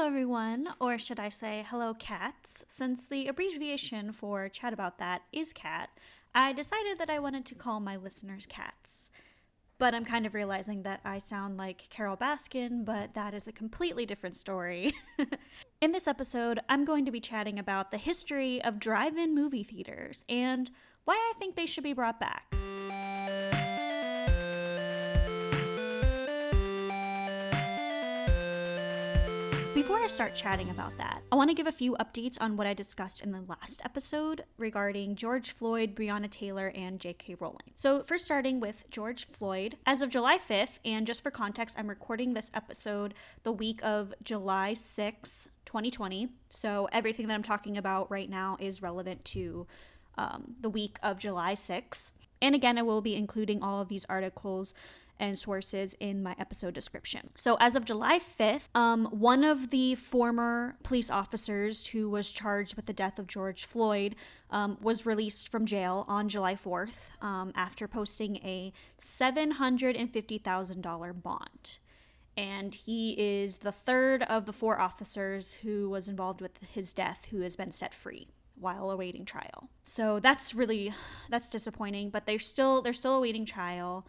Hello, everyone, or should I say hello, cats? Since the abbreviation for Chat About That is cat, I decided that I wanted to call my listeners cats. But I'm kind of realizing that I sound like Carol Baskin, but that is a completely different story. In this episode, I'm going to be chatting about the history of drive-in movie theaters and why I think they should be brought back. Before I start chatting about that, I want to give a few updates on what I discussed in the last episode regarding George Floyd, Breonna Taylor, and J.K. Rowling. So first starting with George Floyd, as of July 5th, and just for context, I'm recording this episode the week of July 6, 2020. So everything that I'm talking about right now is relevant to the week of July 6. And again, I will be including all of these articles and sources in my episode description. So as of July 5th, one of the former police officers who was charged with the death of George Floyd was released from jail on July 4th after posting a $750,000 bond. And he is the third of the four officers who was involved with his death who has been set free while awaiting trial. So that's disappointing, but they're still awaiting trial.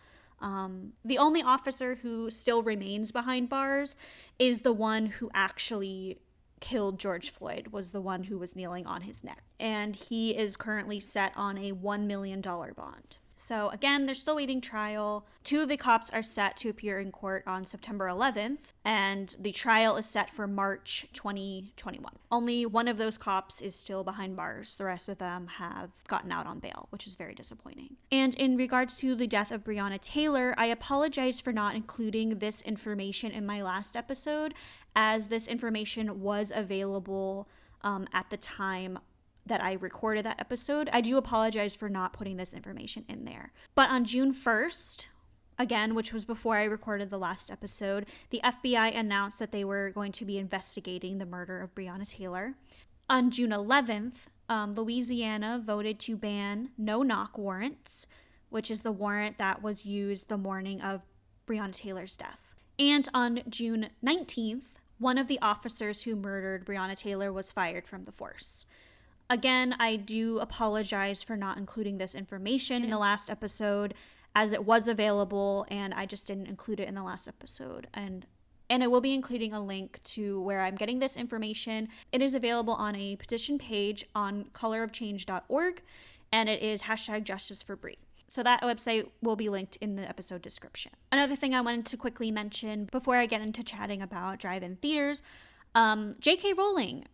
The only officer who still remains behind bars is the one who actually killed George Floyd, was the one who was kneeling on his neck. And he is currently set on a $1 million bond. So again, they're still waiting trial. Two of the cops are set to appear in court on September 11th, and the trial is set for March 2021. Only one of those cops is still behind bars. The rest of them have gotten out on bail, which is very disappointing. And in regards to the death of Breonna Taylor, I apologize for not including this information in my last episode, as this information was available at the time that I recorded that episode. I do apologize for not putting this information in there. But on June 1st, again, which was before I recorded the last episode, the FBI announced that they were going to be investigating the murder of Breonna Taylor. On June 11th, Louisiana voted to ban no-knock warrants, which is the warrant that was used the morning of Breonna Taylor's death. And on June 19th, one of the officers who murdered Breonna Taylor was fired from the force. Again, I do apologize for not including this information in the last episode, as it was available and I just didn't include it in the last episode. And I will be including a link to where I'm getting this information. It is available on a petition page on colorofchange.org, and it is #JusticeForBree. So that website will be linked in the episode description. Another thing I wanted to quickly mention before I get into chatting about drive-in theaters, J.K. Rowling,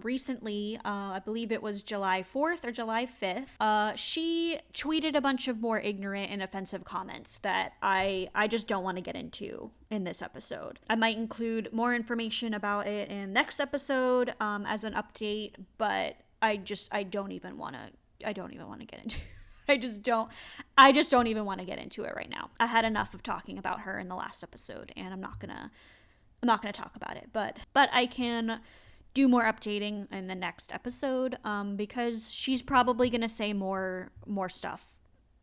recently, I believe it was July 4th or July 5th, she tweeted a bunch of more ignorant and offensive comments that I just don't want to get into in this episode. I might include more information about it in next episode, as an update, but I don't even want to get into it. I just don't even want to get into it right now. I had enough of talking about her in the last episode, and I'm not gonna talk about it, but I can do more updating in the next episode, because she's probably gonna say more stuff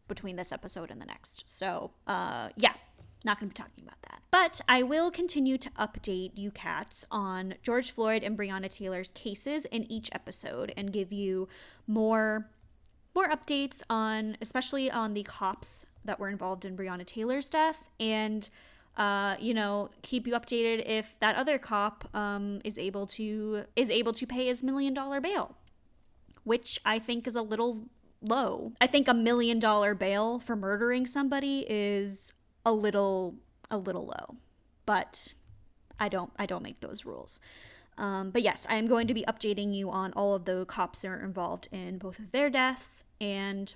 between this episode and the next. So, yeah, not gonna be talking about that. But I will continue to update you cats on George Floyd and Breonna Taylor's cases in each episode and give you more updates on, especially on the cops that were involved in Breonna Taylor's death, and keep you updated if that other cop is able to pay his $1 million bail, which I think is a little low. I think $1 million bail for murdering somebody is a little low, but I don't make those rules. But yes, I am going to be updating you on all of the cops that are involved in both of their deaths, and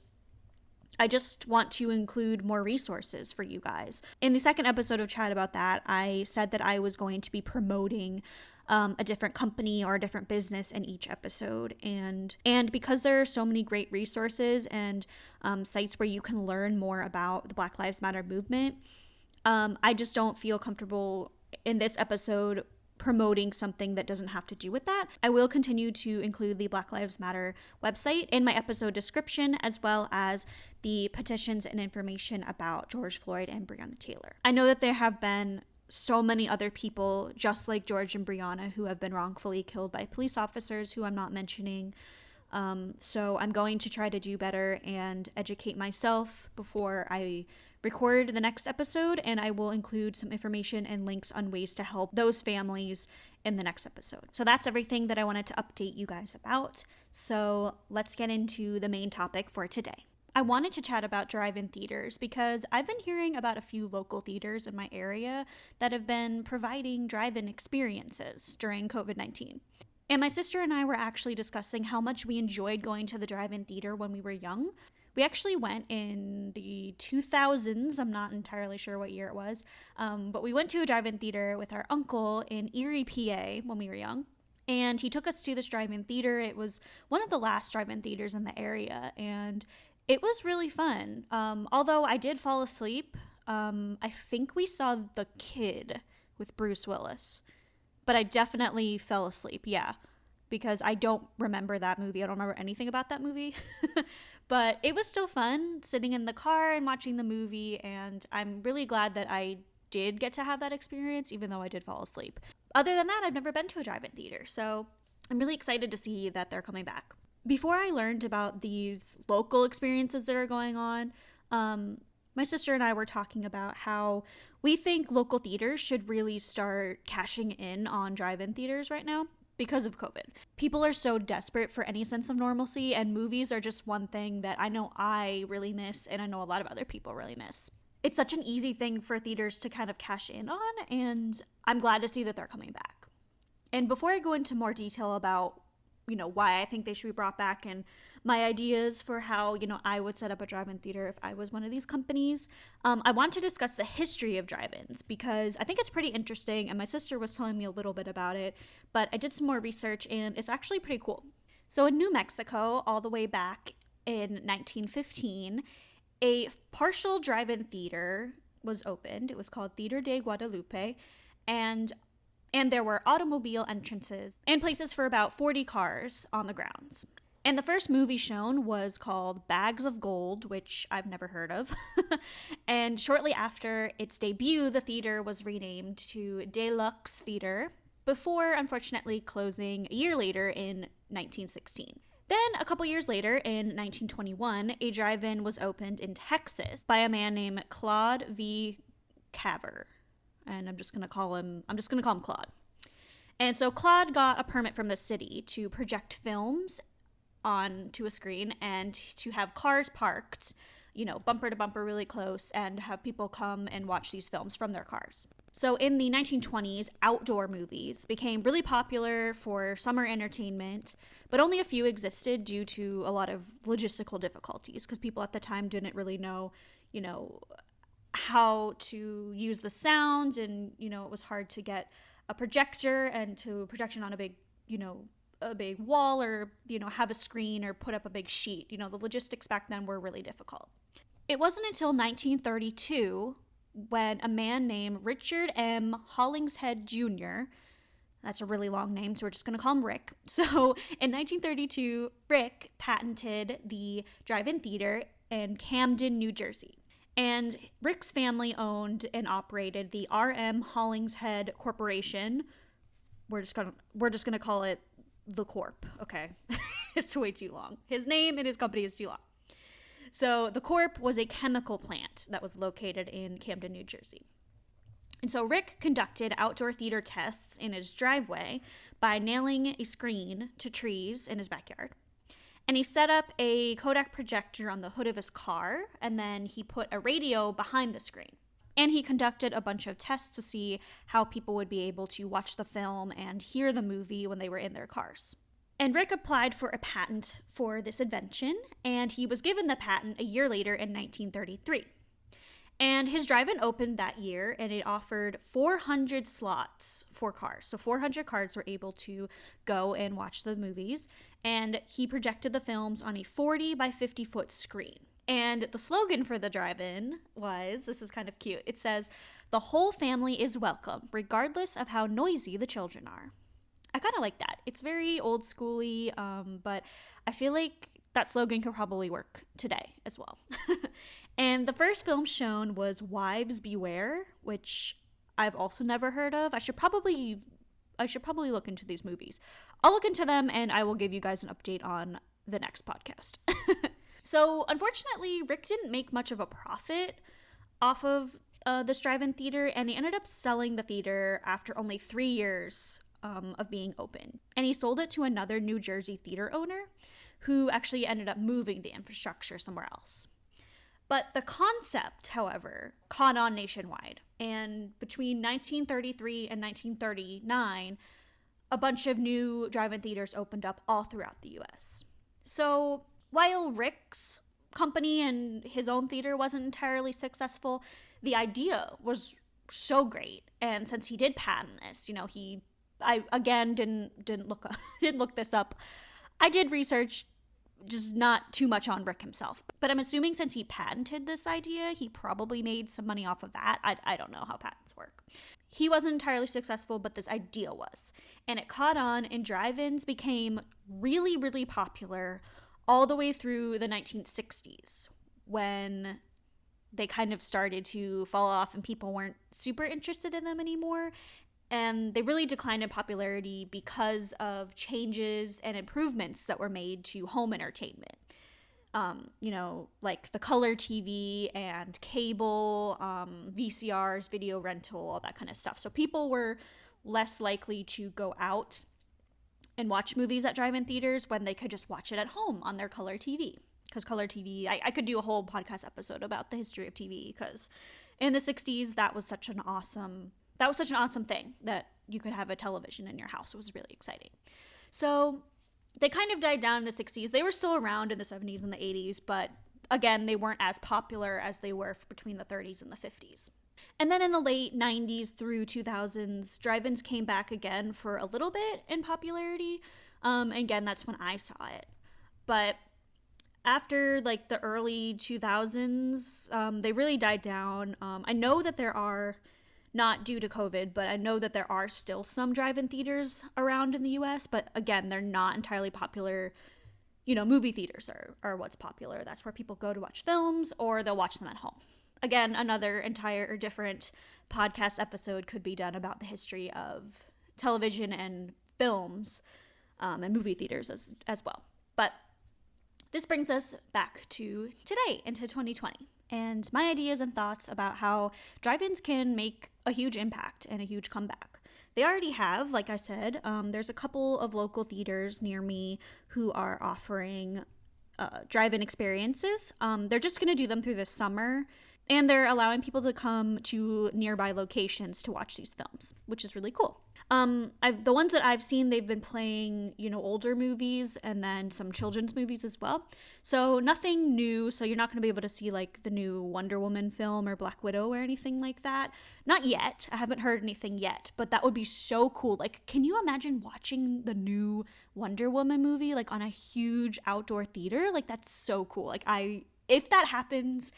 I just want to include more resources for you guys. In the second episode of Chat About That, I said that I was going to be promoting a different company or a different business in each episode. And because there are so many great resources and sites where you can learn more about the Black Lives Matter movement, I just don't feel comfortable in this episode promoting something that doesn't have to do with that. I will continue to include the Black Lives Matter website in my episode description, as well as the petitions and information about George Floyd and Breonna Taylor. I know that there have been so many other people, just like George and Brianna, who have been wrongfully killed by police officers who I'm not mentioning. So I'm going to try to do better and educate myself before I record the next episode, and I will include some information and links on ways to help those families in the next episode. So that's everything that I wanted to update you guys about. So let's get into the main topic for today. I wanted to chat about drive-in theaters because I've been hearing about a few local theaters in my area that have been providing drive-in experiences during COVID-19. And my sister and I were actually discussing how much we enjoyed going to the drive-in theater when we were young. We actually went in the 2000s. I'm not entirely sure what year it was, but we went to a drive-in theater with our uncle in Erie, PA when we were young. And he took us to this drive-in theater. It was one of the last drive-in theaters in the area, and it was really fun. Although I did fall asleep. I think we saw The Kid with Bruce Willis, but I definitely fell asleep, yeah, because I don't remember that movie. I don't remember anything about that movie. But it was still fun sitting in the car and watching the movie, and I'm really glad that I did get to have that experience, even though I did fall asleep. Other than that, I've never been to a drive-in theater, so I'm really excited to see that they're coming back. Before I learned about these local experiences that are going on, my sister and I were talking about how we think local theaters should really start cashing in on drive-in theaters right now because of COVID. People are so desperate for any sense of normalcy, and movies are just one thing that I know I really miss, and I know a lot of other people really miss. It's such an easy thing for theaters to kind of cash in on, and I'm glad to see that they're coming back. And before I go into more detail about why I think they should be brought back and my ideas for how, I would set up a drive-in theater if I was one of these companies, I want to discuss the history of drive-ins because I think it's pretty interesting, and my sister was telling me a little bit about it, but I did some more research and it's actually pretty cool. So in New Mexico, all the way back in 1915, a partial drive-in theater was opened. It was called Theater de Guadalupe, and there were automobile entrances and places for about 40 cars on the grounds. And the first movie shown was called Bags of Gold, which I've never heard of. And shortly after its debut, the theater was renamed to Deluxe Theater, before unfortunately closing a year later in 1916. Then, a couple years later, in 1921, a drive-in was opened in Texas by a man named Claude V. Caver. And I'm just gonna call him Claude. And so Claude got a permit from the city to project films onto a screen and to have cars parked, bumper to bumper really close, and have people come and watch these films from their cars. So in the 1920s, outdoor movies became really popular for summer entertainment, but only a few existed due to a lot of logistical difficulties because people at the time didn't really know, how to use the sound, and it was hard to get a projector and to projection on a big wall, or have a screen or put up a big sheet. The logistics back then were really difficult. It wasn't until 1932 when a man named Richard M. Hollingshead Jr., that's a really long name, so we're just going to call him Rick. So in 1932, Rick patented the drive-in theater in Camden, New Jersey. And Rick's family owned and operated the R.M. Hollingshead Corporation. We're just gonna call it the Corp. Okay, it's way too long. His name and his company is too long. So the Corp was a chemical plant that was located in Camden, New Jersey. And so Rick conducted outdoor theater tests in his driveway by nailing a screen to trees in his backyard. And he set up a Kodak projector on the hood of his car, and then he put a radio behind the screen. And he conducted a bunch of tests to see how people would be able to watch the film and hear the movie when they were in their cars. And Rick applied for a patent for this invention, and he was given the patent a year later in 1933. And his drive-in opened that year, and it offered 400 slots for cars. So 400 cars were able to go and watch the movies, and he projected the films on a 40 by 50 foot screen. And the slogan for the drive-in was, this is kind of cute, it says, "The whole family is welcome, regardless of how noisy the children are." I kind of like that. It's very old schooly, but I feel like that slogan could probably work today as well. And the first film shown was Wives Beware, which I've also never heard of. I should probably look into these movies. I'll look into them and I will give you guys an update on the next podcast. So, unfortunately, Rick didn't make much of a profit off of this drive-in theater, and he ended up selling the theater after only 3 years of being open. And he sold it to another New Jersey theater owner who actually ended up moving the infrastructure somewhere else. But the concept, however, caught on nationwide. And between 1933 and 1939, a bunch of new drive-in theaters opened up all throughout the US. So while Rick's company and his own theater wasn't entirely successful, the idea was so great. And since he did patent this, I again didn't look this up. I did research, just not too much on Rick himself. But I'm assuming since he patented this idea, he probably made some money off of that. I don't know how patents work. He wasn't entirely successful, but this idea was. And it caught on, and drive-ins became really, really popular all the way through the 1960s, when they kind of started to fall off and people weren't super interested in them anymore. And they really declined in popularity because of changes and improvements that were made to home entertainment. Like the color TV and cable, VCRs, video rental, all that kind of stuff. So people were less likely to go out and watch movies at drive-in theaters when they could just watch it at home on their color TV. Because color TV, I could do a whole podcast episode about the history of TV, because in the 60s, that was such an awesome thing, that you could have a television in your house. It was really exciting. So they kind of died down in the 60s. They were still around in the 70s and the 80s, but again, they weren't as popular as they were between the 30s and the 50s. And then in the late 90s through 2000s, drive-ins came back again for a little bit in popularity. Again, that's when I saw it. But after like the early 2000s, they really died down. I know that there are, not due to COVID, but I know that there are still some drive-in theaters around in the US, but again, they're not entirely popular. Movie theaters are what's popular. That's where people go to watch films, or they'll watch them at home. Again, another entire or different podcast episode could be done about the history of television and films and movie theaters as well. But this brings us back to today, into 2020, and my ideas and thoughts about how drive-ins can make a huge impact and a huge comeback. They already have, like I said, there's a couple of local theaters near me who are offering drive-in experiences. They're just going to do them through the summer, and they're allowing people to come to nearby locations to watch these films, which is really cool. The ones that I've seen, they've been playing, older movies and then some children's movies as well. So nothing new. So you're not going to be able to see like the new Wonder Woman film or Black Widow or anything like that. Not yet. I haven't heard anything yet, but that would be so cool. Like, can you imagine watching the new Wonder Woman movie like on a huge outdoor theater? Like, that's so cool. Like, if that happens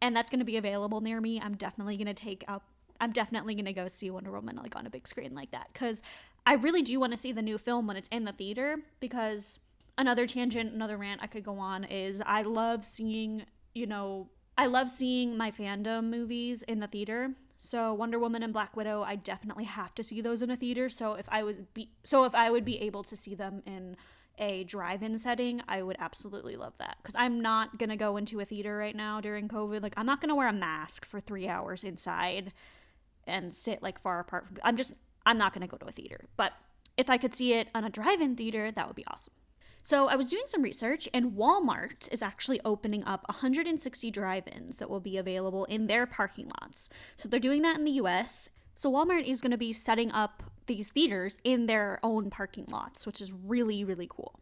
and that's going to be available near me, I'm definitely going to go see Wonder Woman like on a big screen like that, because I really do want to see the new film when it's in the theater. Because another tangent, another rant I could go on is I love seeing my fandom movies in the theater. So Wonder Woman and Black Widow, I definitely have to see those in a theater. So if I would be able to see them in a drive-in setting, I would absolutely love that, because I'm not gonna go into a theater right now during COVID. Like, I'm not gonna wear a mask for 3 hours inside and sit like far apart from I'm not gonna go to a theater. But if I could see it on a drive-in theater, that would be awesome. So I was doing some research, and Walmart is actually opening up 160 drive-ins that will be available in their parking lots. So they're doing that in the US. So Walmart is going to be setting up these theaters in their own parking lots, which is really, really cool.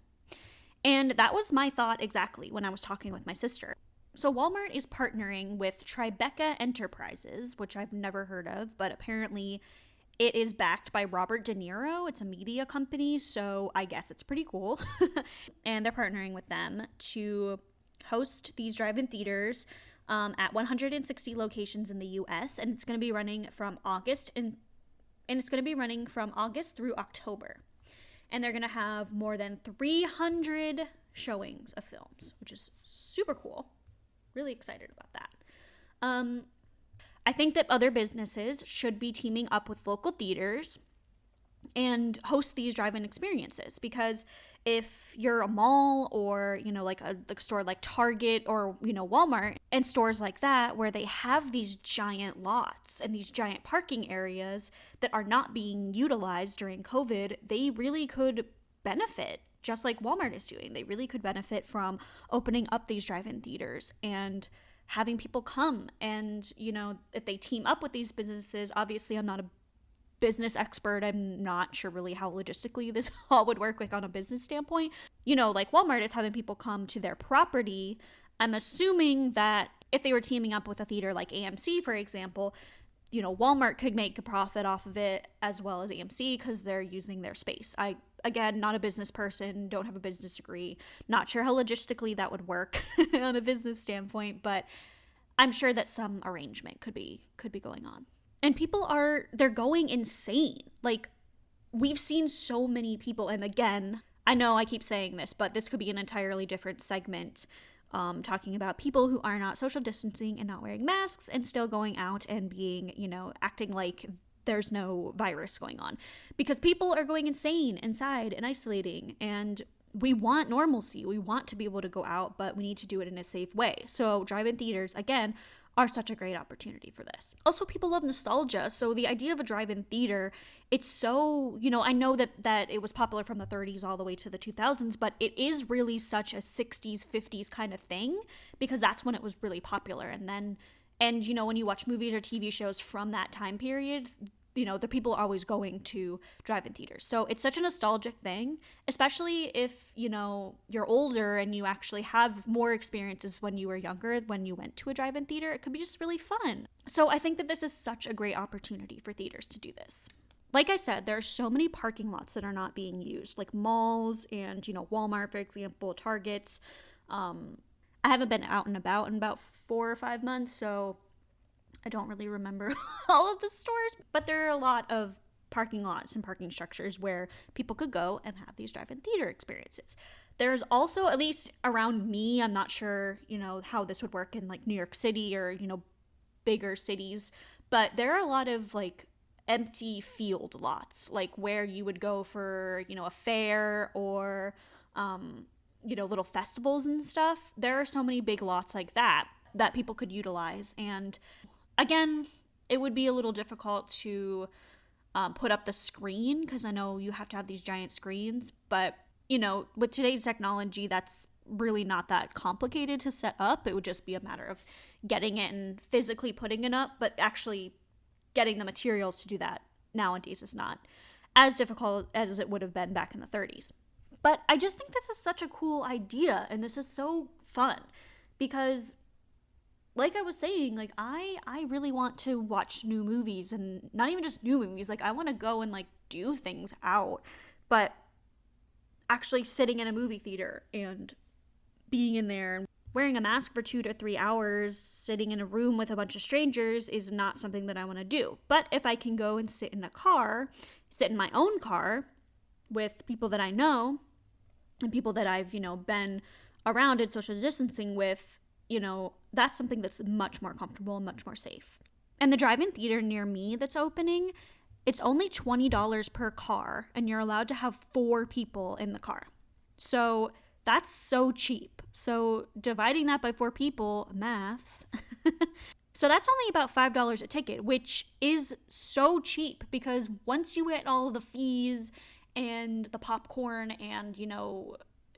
And that was my thought exactly when I was talking with my sister. So Walmart is partnering with Tribeca Enterprises, which I've never heard of, but apparently it is backed by Robert De Niro. It's a media company, so I guess it's pretty cool. And they're partnering with them to host these drive-in theaters at 160 locations in the U.S., and it's going to be running from August through October. And they're going to have more than 300 showings of films, which is super cool. Really excited about that. I think that other businesses should be teaming up with local theaters and host these drive-in experiences, because if you're a mall or like a store like Target or Walmart and stores like that where they have these giant lots and these giant parking areas that are not being utilized during COVID, they really could benefit, just like Walmart is doing. They really could benefit from opening up these drive-in theaters and having people come. And if they team up with these businesses, obviously I'm not a business expert. I'm not sure really how logistically this all would work, like on a business standpoint. Like Walmart is having people come to their property. I'm assuming that if they were teaming up with a theater like AMC, for example, Walmart could make a profit off of it as well as AMC because they're using their space. Again, not a business person, don't have a business degree, not sure how logistically that would work on a business standpoint, but I'm sure that some arrangement could be going on. And they're going insane. Like, we've seen so many people, and again, I know I keep saying this, but this could be an entirely different segment, talking about people who are not social distancing and not wearing masks and still going out and being, acting like there's no virus going on. Because people are going insane inside and isolating, and we want normalcy. We want to be able to go out, but we need to do it in a safe way. So drive-in theaters, again, are such a great opportunity for this. Also, people love nostalgia. So the idea of a drive-in theater, it's so, I know that it was popular from the 30s all the way to the 2000s, but it is really such a 60s, 50s kind of thing, because that's when it was really popular. And when you watch movies or TV shows from that time period, the people are always going to drive-in theaters. So it's such a nostalgic thing, especially if, you're older and you actually have more experiences when you were younger, when you went to a drive-in theater. It could be just really fun. So I think that this is such a great opportunity for theaters to do this. Like I said, there are so many parking lots that are not being used, like malls and, Walmart, for example, Targets. I haven't been out and about in about 4 or 5 months, so I don't really remember all of the stores, but there are a lot of parking lots and parking structures where people could go and have these drive-in theater experiences. There's also, at least around me, I'm not sure, how this would work in like New York City or, bigger cities, but there are a lot of like empty field lots, like where you would go for, a fair or, little festivals and stuff. There are so many big lots like that people could utilize. And again, it would be a little difficult to put up the screen, because I know you have to have these giant screens, but with today's technology, that's really not that complicated to set up. It would just be a matter of getting it and physically putting it up, but actually getting the materials to do that nowadays is not as difficult as it would have been back in the 30s. But I just think this is such a cool idea, and this is so fun, because like I was saying, like I really want to watch new movies, and not even just new movies. Like I want to go and like do things out, but actually sitting in a movie theater and being in there and wearing a mask for 2 to 3 hours, sitting in a room with a bunch of strangers is not something that I want to do. But if I can go and sit in my own car with people that I know and people that I've, been around and social distancing with, that's something that's much more comfortable and much more safe. And the drive-in theater near me that's opening, it's only $20 per car, and you're allowed to have 4 people in the car. So that's so cheap. So dividing that by 4 people, math. So that's only about $5 a ticket, which is so cheap, because once you get all of the fees and the popcorn and,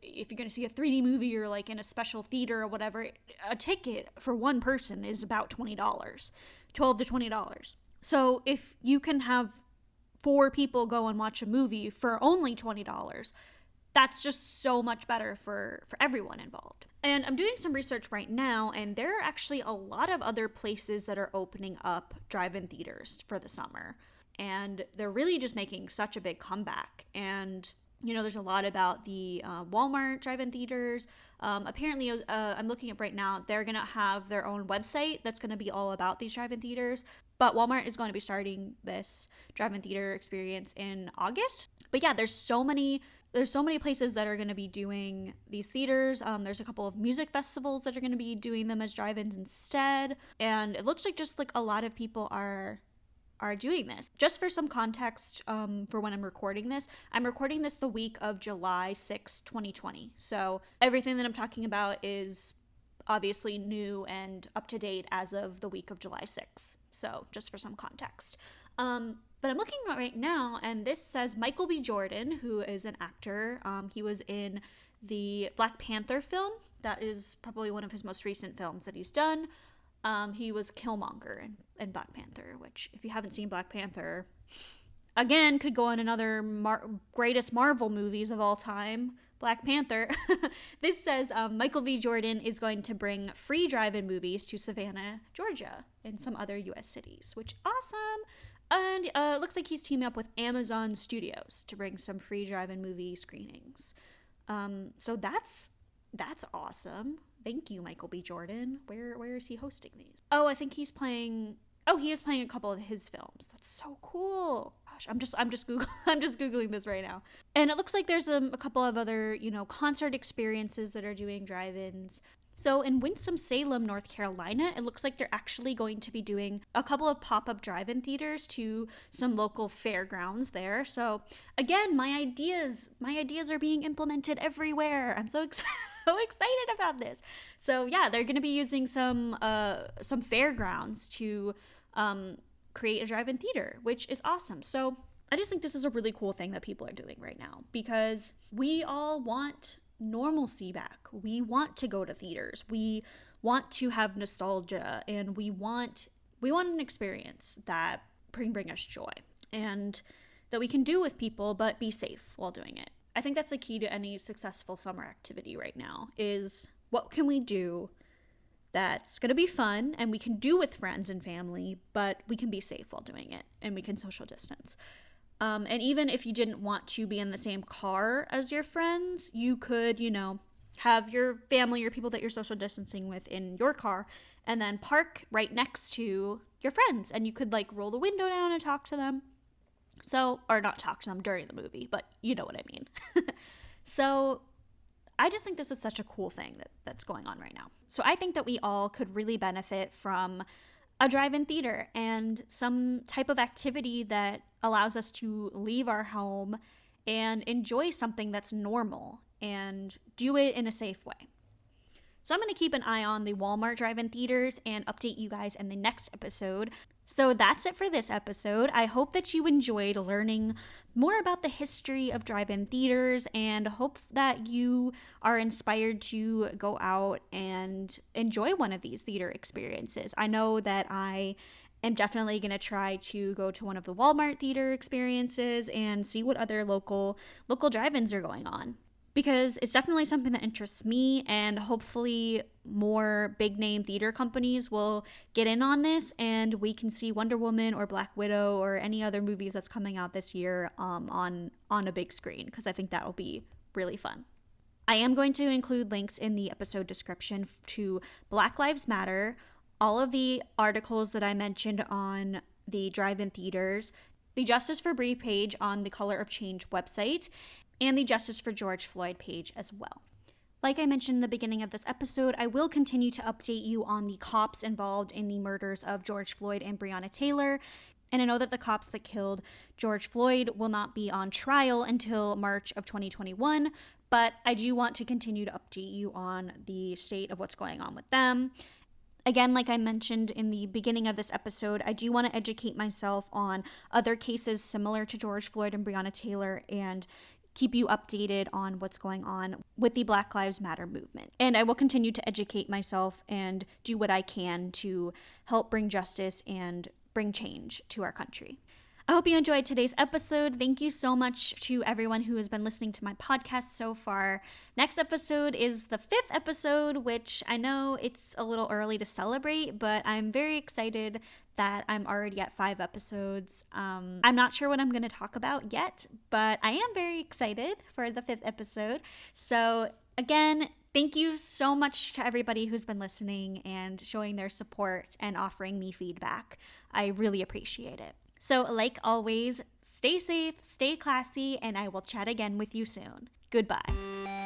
if you're going to see a 3D movie or like in a special theater or whatever, a ticket for one person is about $20, $12 to $20. So if you can have 4 people go and watch a movie for only $20, that's just so much better for everyone involved. And I'm doing some research right now, and there are actually a lot of other places that are opening up drive-in theaters for the summer. And they're really just making such a big comeback. And there's a lot about the Walmart drive-in theaters. Apparently, I'm looking up right now, they're going to have their own website that's going to be all about these drive-in theaters. But Walmart is going to be starting this drive-in theater experience in August. But yeah, there's so many there's so many places that are going to be doing these theaters. There's a couple of music festivals that are going to be doing them as drive-ins instead. And it looks like just like a lot of people are doing this. Just for some context, for when I'm recording this the week of July 6, 2020. So everything that I'm talking about is obviously new and up to date as of the week of July 6. So just for some context. But I'm looking right now, and this says Michael B. Jordan, who is an actor. He was in the Black Panther film. That is probably one of his most recent films that he's done. He was Killmonger in Black Panther, which, if you haven't seen Black Panther, again, could go on another greatest Marvel movies of all time, Black Panther. This says Michael B. Jordan is going to bring free drive-in movies to Savannah, Georgia, and some other U.S. cities, which awesome. And it looks like he's teaming up with Amazon Studios to bring some free drive-in movie screenings. So that's awesome. Thank you, Michael B. Jordan. Where is he hosting these? Oh, I think he is playing a couple of his films. That's so cool. Gosh, I'm just googling this right now. And it looks like there's a couple of other, concert experiences that are doing drive-ins. So in Winston-Salem, North Carolina, it looks like they're actually going to be doing a couple of pop-up drive-in theaters to some local fairgrounds there. So again, my ideas are being implemented everywhere. I'm so excited. About this. So yeah, they're going to be using some fairgrounds to create a drive-in theater, which is awesome. So I just think this is a really cool thing that people are doing right now, because we all want normalcy back. We want to go to theaters. We want to have nostalgia, and we want an experience that can bring us joy and that we can do with people, but be safe while doing it. I think that's the key to any successful summer activity right now, is what can we do that's going to be fun and we can do with friends and family, but we can be safe while doing it and we can social distance. And even if you didn't want to be in the same car as your friends, you could, have your family or people that you're social distancing with in your car and then park right next to your friends, and you could roll the window down and talk to them. So, or not talk to them during the movie, but you know what I mean. So I just think this is such a cool thing that's going on right now. So I think that we all could really benefit from a drive-in theater and some type of activity that allows us to leave our home and enjoy something that's normal and do it in a safe way. So I'm going to keep an eye on the Walmart drive-in theaters and update you guys in the next episode. So that's it for this episode. I hope that you enjoyed learning more about the history of drive-in theaters, and hope that you are inspired to go out and enjoy one of these theater experiences. I know that I am definitely going to try to go to one of the Walmart theater experiences and see what other local drive-ins are going on, because it's definitely something that interests me, and hopefully more big name theater companies will get in on this and we can see Wonder Woman or Black Widow or any other movies that's coming out this year on a big screen, because I think that will be really fun. I am going to include links in the episode description to Black Lives Matter, all of the articles that I mentioned on the drive-in theaters, the Justice for Bree page on the Color of Change website, and the Justice for George Floyd page as well. Like I mentioned in the beginning of this episode, I will continue to update you on the cops involved in the murders of George Floyd and Breonna Taylor. And I know that the cops that killed George Floyd will not be on trial until March of 2021, but I do want to continue to update you on the state of what's going on with them. Again, like I mentioned in the beginning of this episode, I do want to educate myself on other cases similar to George Floyd and Breonna Taylor and keep you updated on what's going on with the Black Lives Matter movement. And I will continue to educate myself and do what I can to help bring justice and bring change to our country. I hope you enjoyed today's episode. Thank you so much to everyone who has been listening to my podcast so far. Next episode is the 5th episode, which I know it's a little early to celebrate, but I'm very excited that I'm already at 5 episodes. I'm not sure what I'm going to talk about yet, but I am very excited for the 5th episode. So again, thank you so much to everybody who's been listening and showing their support and offering me feedback. I really appreciate it. So, like always, stay safe, stay classy, and I will chat again with you soon. Goodbye.